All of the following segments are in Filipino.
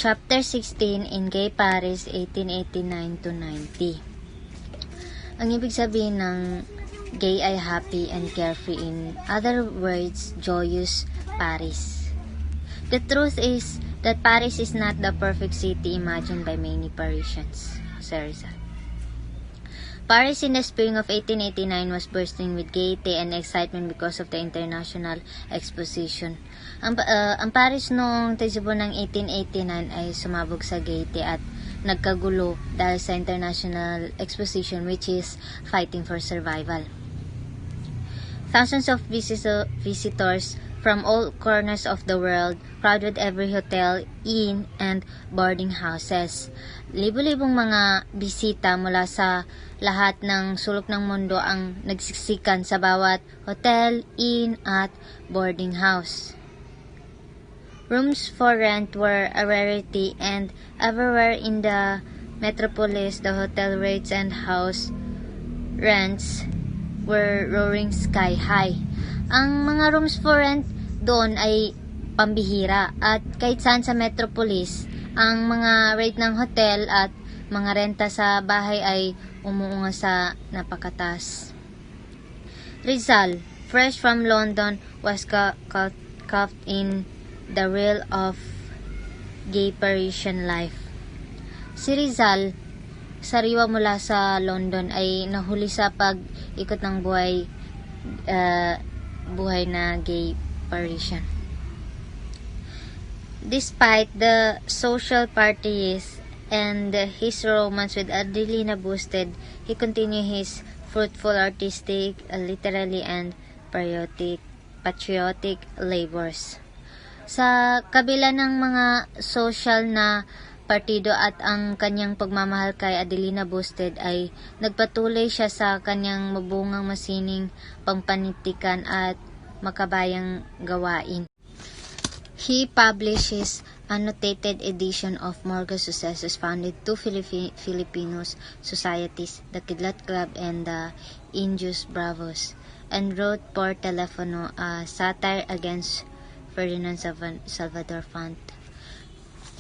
Chapter 16 in Gay Paris 1889 to 90. Ang ibig sabihin ng gay ay happy and carefree, in other words, joyous Paris. The truth is that Paris is not the perfect city imagined by many Parisians. Rizal. Paris in the spring of 1889 was bursting with gaiety and excitement because of the International Exposition. Ang Paris noong Tisibo ng 1889 ay sumabog sa gaiety at nagkagulo dahil sa International Exposition, which is fighting for survival. Thousands of visitors from all corners of the world crowded every hotel, inn, and boarding houses. Libo-libong mga bisita mula sa lahat ng sulok ng mundo ang nagsiksikan sa bawat hotel, inn, at boarding house. Rooms for rent were a rarity, and everywhere in the metropolis the hotel rates and house rents were roaring sky high. Ang mga rooms for rent doon ay pambihira, at kahit saan sa metropolis, ang mga rate ng hotel at mga renta sa bahay ay umuunga sa napakatas. Rizal, fresh from London, was caught in the reel of gay Parisian life. Si Rizal, sariwa mula sa London, ay nahuli sa pag-ikot ng buhay na gay Parisian. Despite the social parties and his romance with Adelina Boosted, he continued his fruitful artistic, literary, and patriotic labors. Sa kabila ng mga social na partido at ang kanyang pagmamahal kay Adelina Boosted, ay nagpatuloy siya sa kanyang mabungang masining pampanitikan at makabayang gawain. He published his annotated edition of Morga's Successes, founded two Filipino societies, the Kidlat Club and the Indios Bravos, and wrote Por Telefono, a satire against Ferdinand Salvador Font.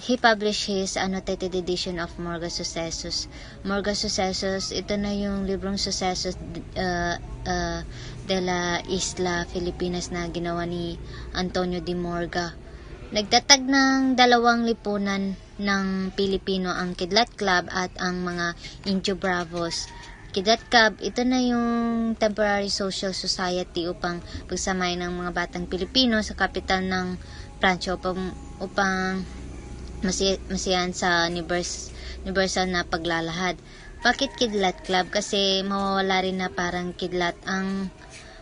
He published his annotated edition of Morga's Successos. Morga's Successos, ito na yung librong Successos de la Isla Filipinas na ginawa ni Antonio de Morga. Nagtatag ng dalawang lipunan ng Pilipino, ang Kidlat Club at ang mga Indio Bravos. Kidlat Club, ito na yung temporary social society upang pagsamahin ng mga batang Pilipino sa kapital ng Pransya upang masiyahan sa universal na paglalahad. Bakit Kidlat Club? Kasi mawawala rin na parang kidlat. Ang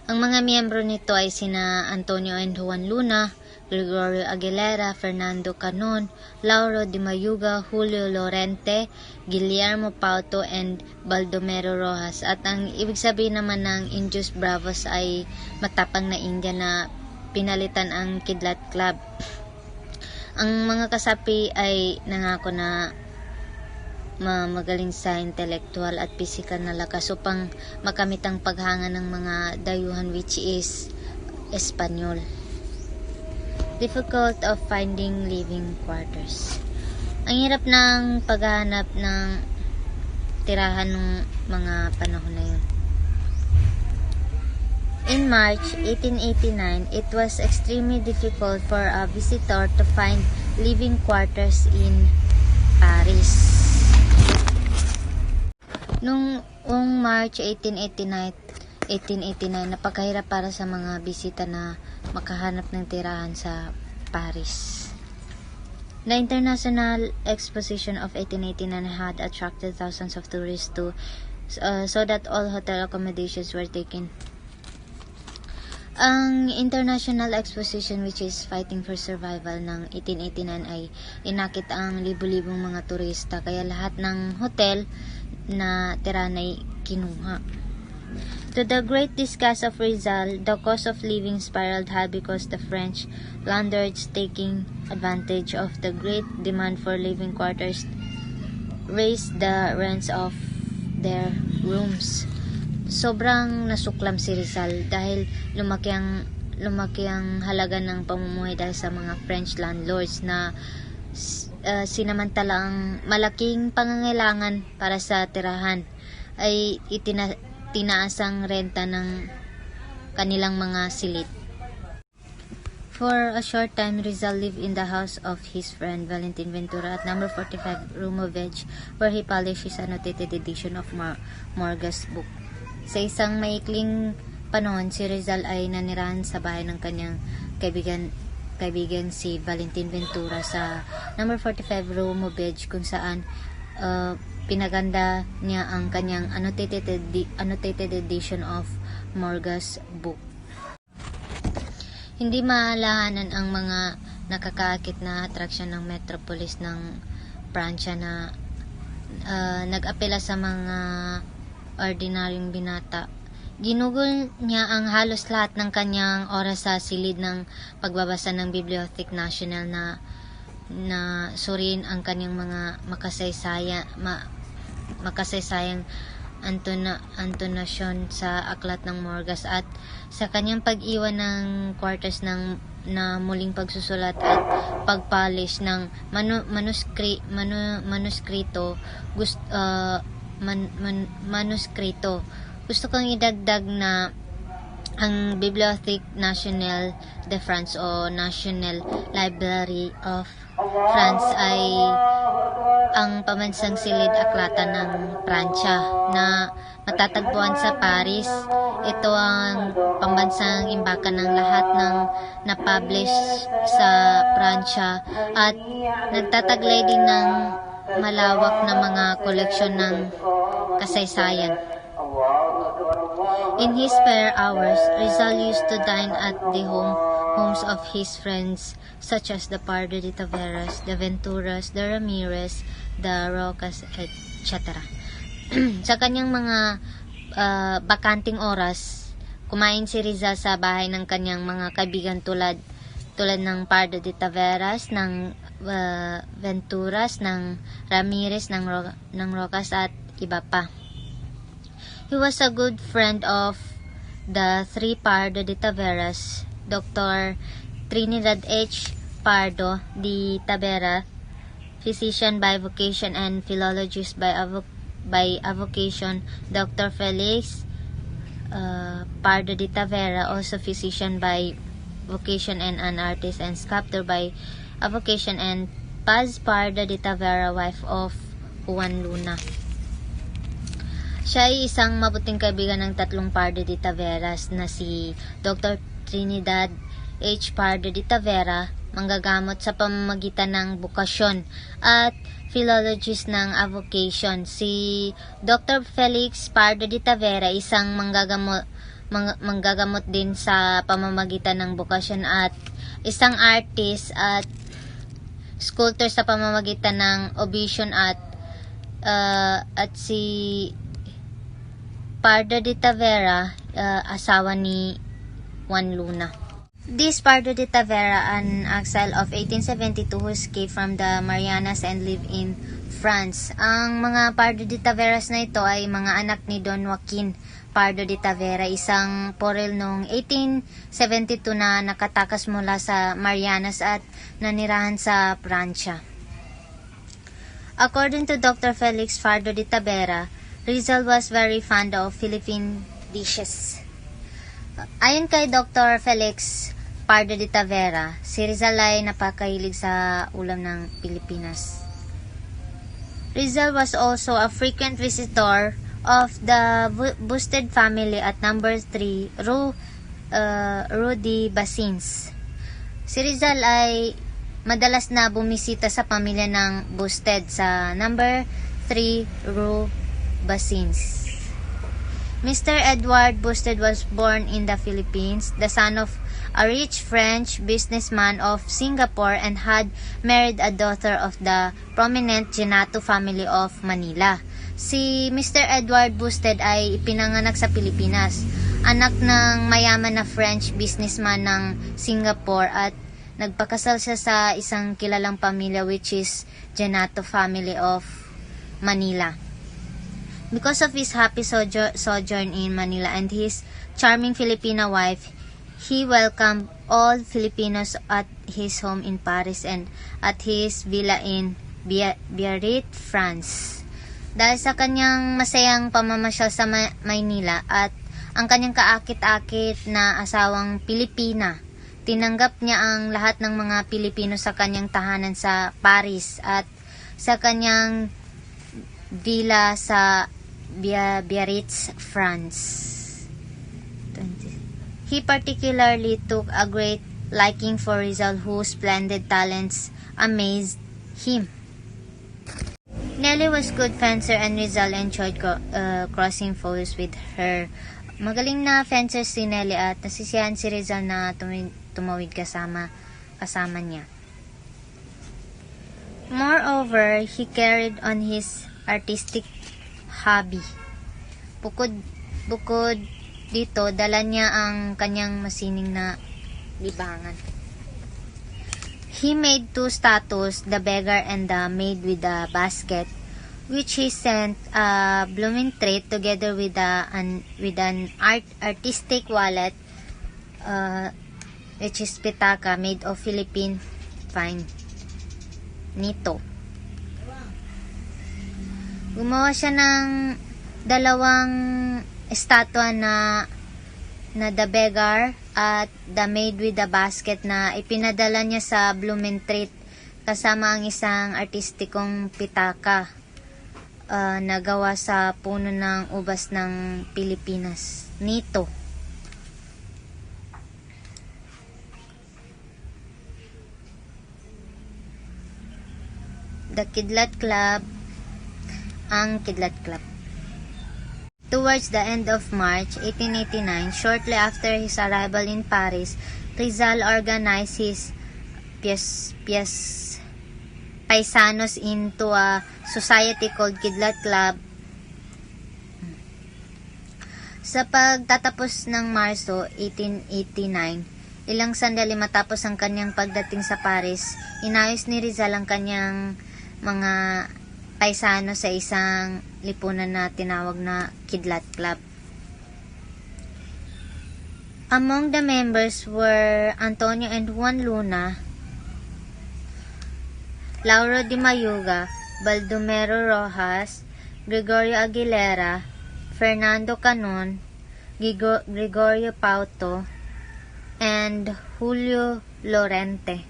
mga miyembro nito ay sina Antonio and Juan Luna, Gregorio Aguilera, Fernando Canon, Lauro de Mayuga, Julio Lorente, Guillermo Pauto, and Baldomero Rojas. At ang ibig sabihin naman ng Indios Bravos ay matapang na India na pinalitan ang Kidlat Club. Ang mga kasapi ay nangako na magaling sa intellectual at physical na lakas upang makamit ang paghanga ng mga dayuhan, which is Espanyol. Difficult of finding living quarters. Ang hirap ng paghahanap ng tirahan ng mga panahon na yun. In March 1889, it was extremely difficult for a visitor to find living quarters in Paris. Noong March 1889, napakahirap para sa mga bisita na makahanap ng tirahan sa Paris. The International Exposition of 1889 had attracted thousands of tourists so that all hotel accommodations were taken. Ang International Exposition, which is fighting for survival, ng 1889 ay inakit ang libu-libong mga turista, kaya lahat ng hotel na tirahan ay kinuha. To the great disgust of Rizal, the cost of living spiraled high because the French landlords, taking advantage of the great demand for living quarters, raised the rents of their rooms. Sobrang nasuklam si Rizal dahil lumaki ang halaga ng pamumuhay dahil sa mga French landlords na sinamantalang malaking pangangailangan para sa tirahan ay tinaasang renta ng kanilang mga silid. For a short time, Rizal lived in the house of his friend Valentin Ventura at number 45 Rumovej, where he polished his annotated edition of Morga's book. Sa isang maikling panahon, si Rizal ay nanirahan sa bahay ng kanyang kaibigan si Valentin Ventura sa number 45 Rumovej, kung saan pinaganda niya ang kanyang annotated edition of Morga's book. Hindi maalahanan ang mga nakakaakit na atraksyon ng metropolis ng Pransya na nag-apela sa mga ordinaryong binata. Ginugol niya ang halos lahat ng kanyang oras sa silid ng pagbabasa ng Bibliothèque Nationale na suriin ang kanyang mga makasaysayang antonasyon sa aklat ng Morgas at sa kanyang pag-iwan ng quarters na muling pagsusulat at pagpolish ng manuskrito. Gusto kong idagdag na ang Bibliothèque Nationale de France o National Library of France ay ang pambansang silid aklatan ng Pransya na matatagpuan sa Paris. Ito ang pambansang imbakan ng lahat ng na-publish sa Pransya at nagtataglay din ng malawak na mga koleksyon ng kasaysayan. In his spare hours, Rizal used to dine at the homes of his friends such as the Pardo de Taveras, the Venturas, the Ramirez, the Rocas, etc. Sa kanyang mga bakanting oras, kumain si Rizal sa bahay ng kanyang mga kaibigan tulad ng Pardo de Taveras, ng Venturas, ng Ramirez, ng Rocas at iba pa. He was a good friend of the three Pardo de Taveras, Dr. Trinidad H. Pardo de Tavera, physician by vocation and philologist by avocation, Dr. Felix Pardo de Tavera, also physician by vocation and an artist and sculptor by avocation, and Paz Pardo de Tavera, wife of Juan Luna. Siya ay isang mabuting kaibigan ng tatlong Pardo de Taveras na si Dr. Trinidad H. Pardo de Tavera, manggagamot sa pamamagitan ng bukasyon, at philologist ng avocation. Si Dr. Felix Pardo de Tavera, isang manggagamot din sa pamamagitan ng bukasyon at isang artist at sculptor sa pamamagitan ng obisyon at si Pardo de Tavera, asawa ni Juan Luna. This Pardo de Tavera, an exile of 1872 who escaped from the Marianas and lived in France. Ang mga Pardo de Taveras na ito ay mga anak ni Don Joaquin Pardo de Tavera, isang porel noong 1872 na nakatakas mula sa Marianas at nanirahan sa Pransya. According to Dr. Felix Pardo de Tavera, Rizal was very fond of Philippine dishes. Ayon kay Dr. Felix Pardo de Tavera, si Rizal ay napakahilig sa ulam ng Pilipinas. Rizal was also a frequent visitor of the Busted family at number 3 Rue de Basins. Si Rizal ay madalas na bumisita sa pamilya ng Busted sa number 3 Rue Basins. Mr. Edward Busted was born in the Philippines, the son of a rich French businessman of Singapore, and had married a daughter of the prominent Genato family of Manila. Si Mr. Edward Busted ay ipinanganak sa Pilipinas, anak ng mayaman na French businessman ng Singapore, at nagpakasal siya sa isang kilalang pamilya which is Genato family of Manila. Because of his happy sojourn in Manila and his charming Filipina wife, he welcomed all Filipinos at his home in Paris and at his villa in Biarritz, France. Dahil sa kanyang masayang pamamasyal sa Maynila at ang kanyang kaakit-akit na asawang Pilipina, tinanggap niya ang lahat ng mga Pilipino sa kanyang tahanan sa Paris at sa kanyang villa sa Biarritz, France. He particularly took a great liking for Rizal, whose splendid talents amazed him. Nelly was good fencer and Rizal enjoyed crossing foes with her. Magaling na fencer si Nelly at nasisiyahan si Rizal na tumawid kasama niya. Moreover, he carried on his artistic hobby. Bukod dito, dala niya ang kanyang masining na libangan. He made 2 statues, the beggar and the maid with the basket, which he sent blooming trait together with an artistic wallet, which is pitaka made of Philippine fine nito. Gumawa siya ng 2 estatwa na the beggar at the maid with the basket na ipinadala niya sa Blumentritt kasama ang isang artistikong pitaka na gawa sa puno ng ubas ng Pilipinas nito. The Kidlat Club, ang Kidlat Club. Towards the end of March 1889, shortly after his arrival in Paris, Rizal organized his paisanos into a society called Kidlat Club. Sa pagtatapos ng Marso 1889, ilang sandali matapos ang kanyang pagdating sa Paris, inayos ni Rizal ang kanyang mga paisano sa isang lipunan na tinawag na Kidlat Club. Among the members were Antonio and Juan Luna, Lauro de Mayuga, Baldomero Rojas, Gregorio Aguilera, Fernando Canon, Gregorio Pauto, and Julio Lorente.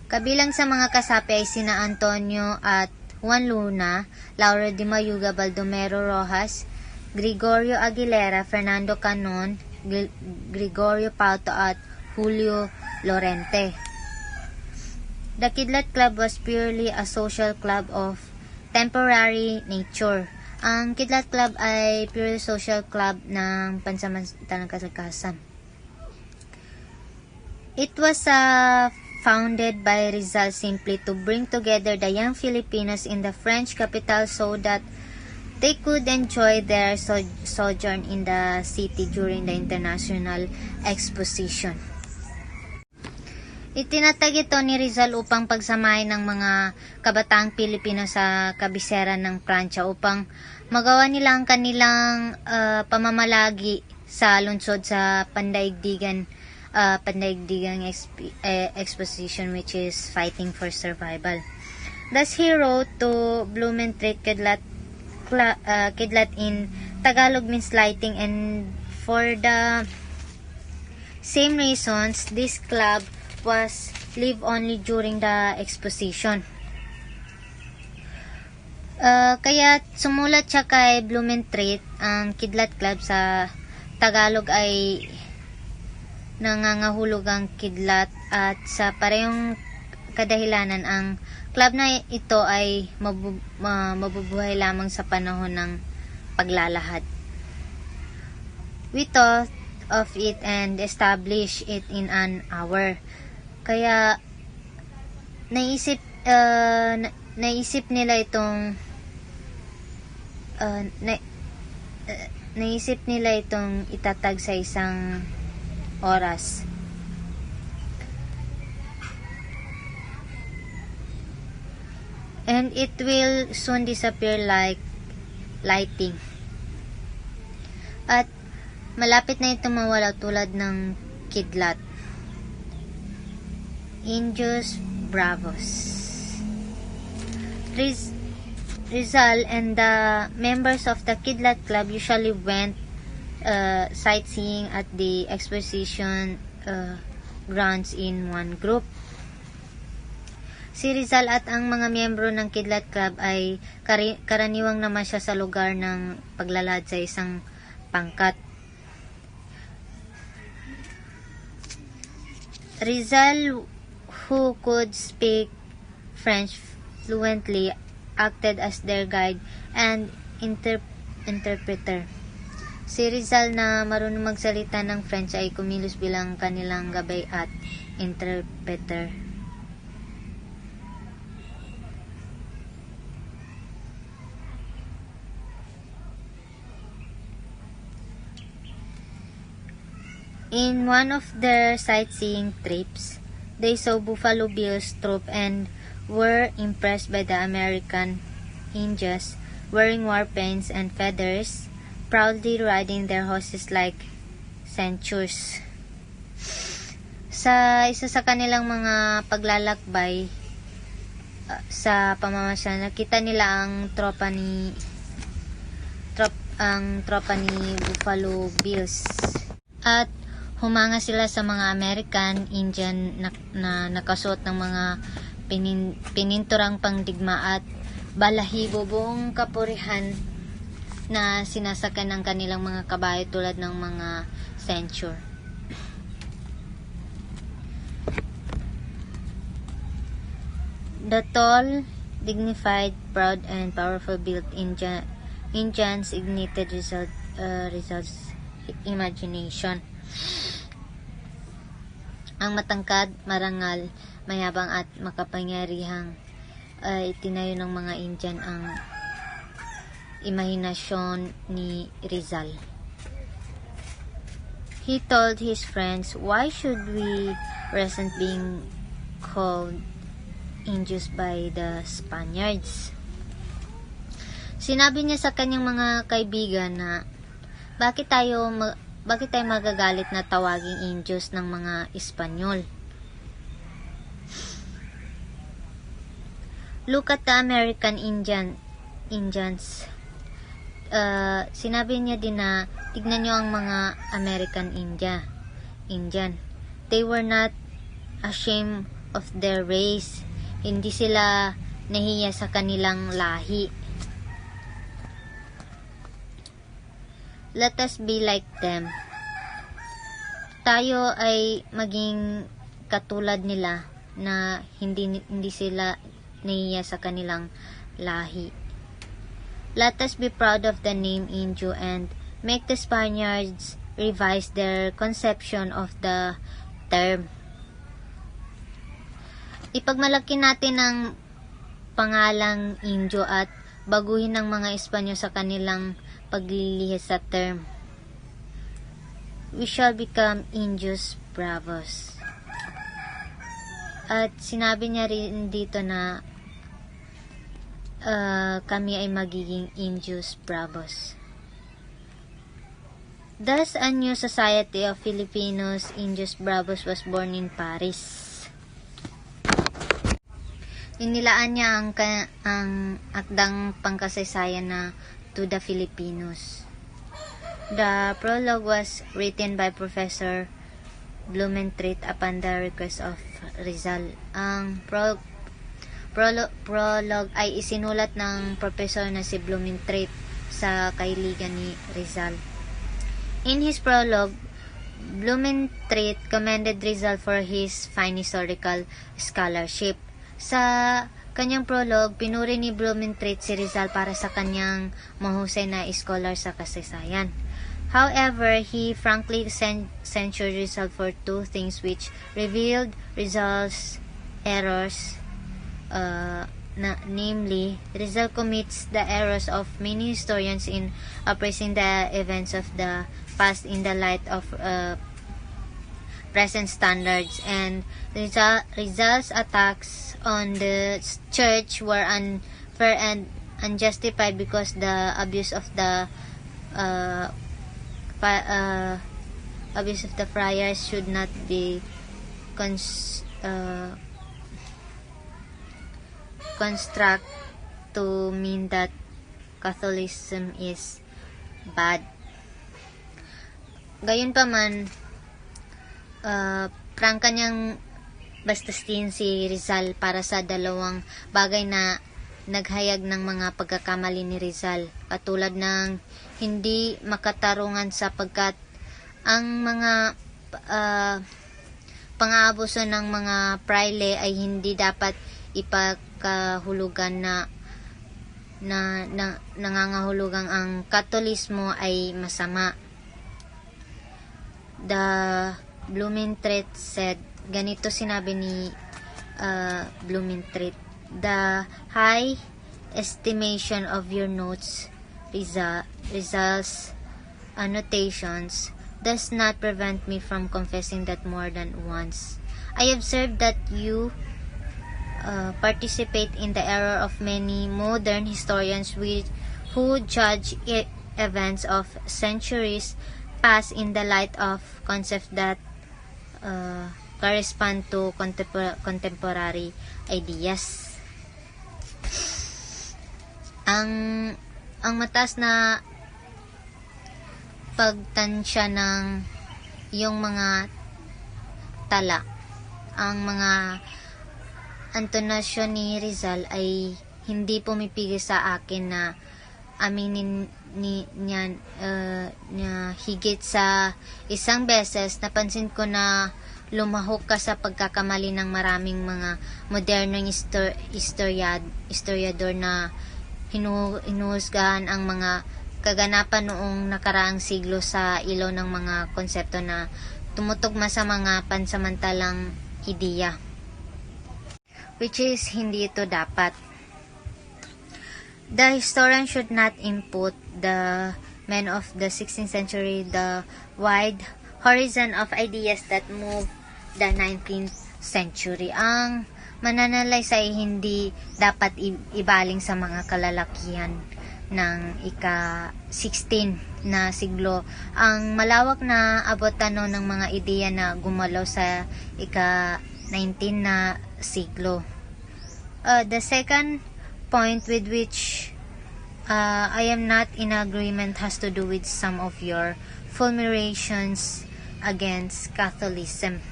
Kabilang sa mga kasapi ay sina Antonio at Juan Luna, Lauro de Mayuga, Baldomero Rojas, Gregorio Aguilera, Fernando Canon, Gregorio Pauto at Julio Lorente. The Kidlat Club was purely a social club of temporary nature. Ang Kidlat Club ay purely social club ng pansamantalang kalakasan. It was founded by Rizal simply to bring together the young Filipinos in the French capital so that they could enjoy their sojourn in the city during the international exposition. Itinatag ito ni Rizal upang pagsamahin ng mga kabataang Pilipino sa kabisera ng Pransya upang magawa nila ang kanilang pamamalagi sa lungsod sa pandaigdigang exposition, which is fighting for survival. Thus he wrote to Blumentritt Kidlat in Tagalog means lighting, and for the same reasons this club was live only during the exposition. Kaya sumulat siya kay Blumentritt. Ang Kidlat Club sa Tagalog ay nangangahulog ang kidlat, at sa parehong kadahilanan ang club na ito ay mabubuhay lamang sa panahon ng paglalahad. We thought of it and established it in an hour. Kaya naisip nila itong itatag sa isang oras. And it will soon disappear like lighting. At malapit na ito mawala tulad ng kidlat. Indios Bravos. Rizal and the members of the Kidlat Club usually went sightseeing at the exposition grounds in one group. Si Rizal at ang mga miyembro ng Kidlat Club ay karaniwang namasya sa lugar ng paglalad sa isang pangkat. Rizal, who could speak French fluently, acted as their guide and interpreter. Si Rizal na marunong magsalita ng French ay kumilos bilang kanilang gabay at interpreter. In one of their sightseeing trips, they saw Buffalo Bill's troop and were impressed by the American Indians wearing war paints and feathers, proudly riding their horses like centaurs. Sa isa sa kanilang mga paglalakbay sa pamamasya, nakita nila ang tropa ni Buffalo Bills at humanga sila sa mga American Indian na nakasuot ng mga pininturang pangdigma at balahibo, buong kapurihan na sinasakay ng kanilang mga kabayo tulad ng mga centaur. The tall, dignified, proud, and powerful built Indians ignited Rizal's imagination. Ang matangkad, marangal, mayabang at makapangyarihang itinayo ng mga Indian ang imahinasyon ni Rizal. He told his friends, "Why should we resent being called Indios by the Spaniards?" Sinabi niya sa kanyang mga kaibigan na bakit tayo magagalit na tawaging Indios ng mga Espanyol? Look at the American Indians. Sinabi niya din na tignan niyo ang mga American Indian. They were not ashamed of their race. Hindi sila nahiya sa kanilang lahi. Let us be like them. Tayo ay maging katulad nila na hindi sila nahiya sa kanilang lahi. Let us be proud of the name Indio and make the Spaniards revise their conception of the term. Ipagmalaki natin ang pangalang Indio at baguhin ng mga Espanyol sa kanilang paglilihis sa term. We shall become Indios Bravos. At sinabi niya rin dito na kami ay magiging Indios Bravos. Thus, a new society of Filipinos Indios Bravos was born in Paris. Inilaan niya ang akdang pangkasaysayan na To the Filipinos. The prologue was written by Professor Blumentritt upon the request of Rizal. Ang prologue ay isinulat ng professor na si Blumentritt sa kailigan ni Rizal. In his prologue, Blumentritt commended Rizal for his fine historical scholarship. Sa kanyang prologue, pinuri ni Blumentritt si Rizal para sa kanyang mahusay na scholar sa kasaysayan. However, he frankly censured Rizal for two things which revealed Rizal's errors. Namely, Rizal commits the errors of many historians in appraising the events of the past in the light of present standards, and Rizal's attacks on the church were unfair and unjustified because the abuse of the abuse of the friars should not be construct to mean that Catholicism is bad. Gayunpaman, prangka niyang bastastin si Rizal para sa dalawang bagay na naghayag ng mga pagkakamali ni Rizal, katulad ng hindi makatarungan sapagkat ang mga pang-aabuso ng mga praile ay hindi dapat ipagkahulugan na nangangahulugang ang Katolismo ay masama. The Blumentritt said, ganito sinabi ni Blumentritt, the high estimation of your notes, Rizal's annotations, does not prevent me from confessing that more than once I observed that you participate in the error of many modern historians who judge events of centuries past in the light of concepts that correspond to contemporary ideas. Ang mataas na pagtansya ng yung mga tala, ang mga antonasyon ni Rizal ay hindi pumipigil sa akin na aminin niya higit sa isang beses. Napansin ko na lumahok ka sa pagkakamali ng maraming mga modernong historiador na hinuhusgahan ang mga kaganapan noong nakaraang siglo sa ilaw ng mga konsepto na tumutugma sa mga pansamantalang ideya, which is hindi ito dapat. The historian should not input the men of the 16th century the wide horizon of ideas that move the 19th century. Ang mananalaysay ay hindi dapat ibaling sa mga kalalakihan ng ika-16 na siglo. Ang malawak na abotano ng mga ideya na gumalaw sa ika-19 na siglo. The second point with which I am not in agreement has to do with some of your fulminations against Catholicism.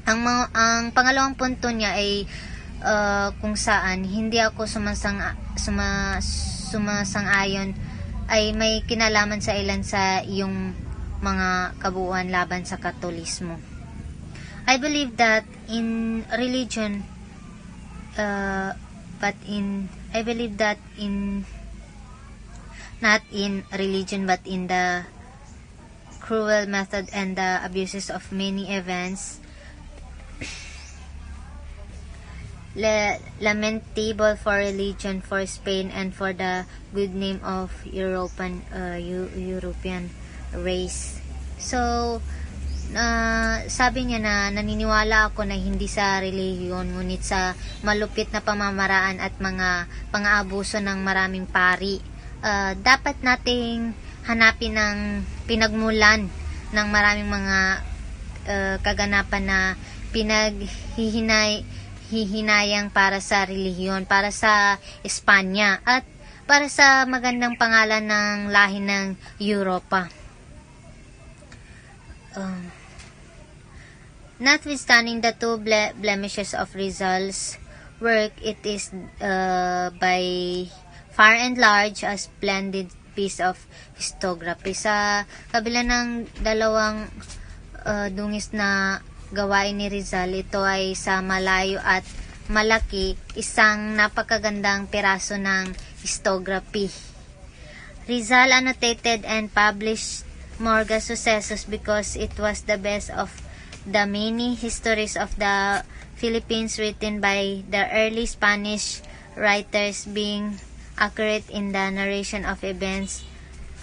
Ang pangalawang punto niya ay kung saan hindi ako sumasang-ayon ay may kinalaman sa ilan sa iyong mga kabuuan laban sa Katolismo. I believe that in religion not in religion but in the cruel method and the abuses of many events lamentable for religion, for Spain, and for the good name of European race. So, sabi niya na naniniwala ako na hindi sa relihiyon ngunit sa malupit na pamamaraan at mga pang-aabuso ng maraming pari. Dapat nating hanapin ng pinagmulan ng maraming mga kaganapan na hihinayang para sa relihiyon, para sa Espanya, at para sa magandang pangalan ng lahi ng Europa. Notwithstanding the two blemishes of Rizal's work, it is by far and large a splendid piece of historiography. Sa kabila ng dalawang dungis na gawain ni Rizal, ito ay sa malayo at malaki isang napakagandang piraso ng historiography. Rizal annotated and published Morga Sucesos because it was the best of the many histories of the Philippines written by the early Spanish writers, being accurate in the narration of events,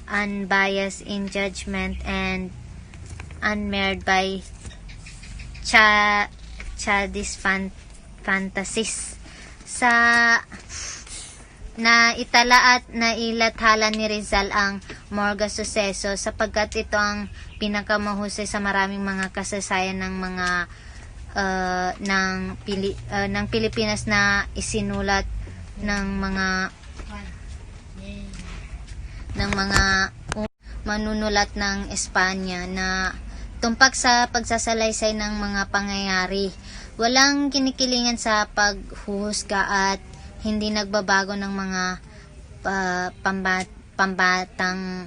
unbiased in judgment, and unmarred by childish fantasies. Sa naitala at nailathala ni Rizal ang Morga Suceso sapagkat ito ang pinakamahusay sa maraming mga kasaysayan ng mga ng Pilipinas na isinulat ng mga manunulat ng Espanya na tumpak sa pagsasalaysay ng mga pangyayari. Walang kinikilingan sa paghuhusga at hindi nagbabago ng mga pambatang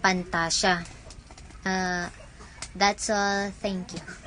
pantasya. That's all. Thank you.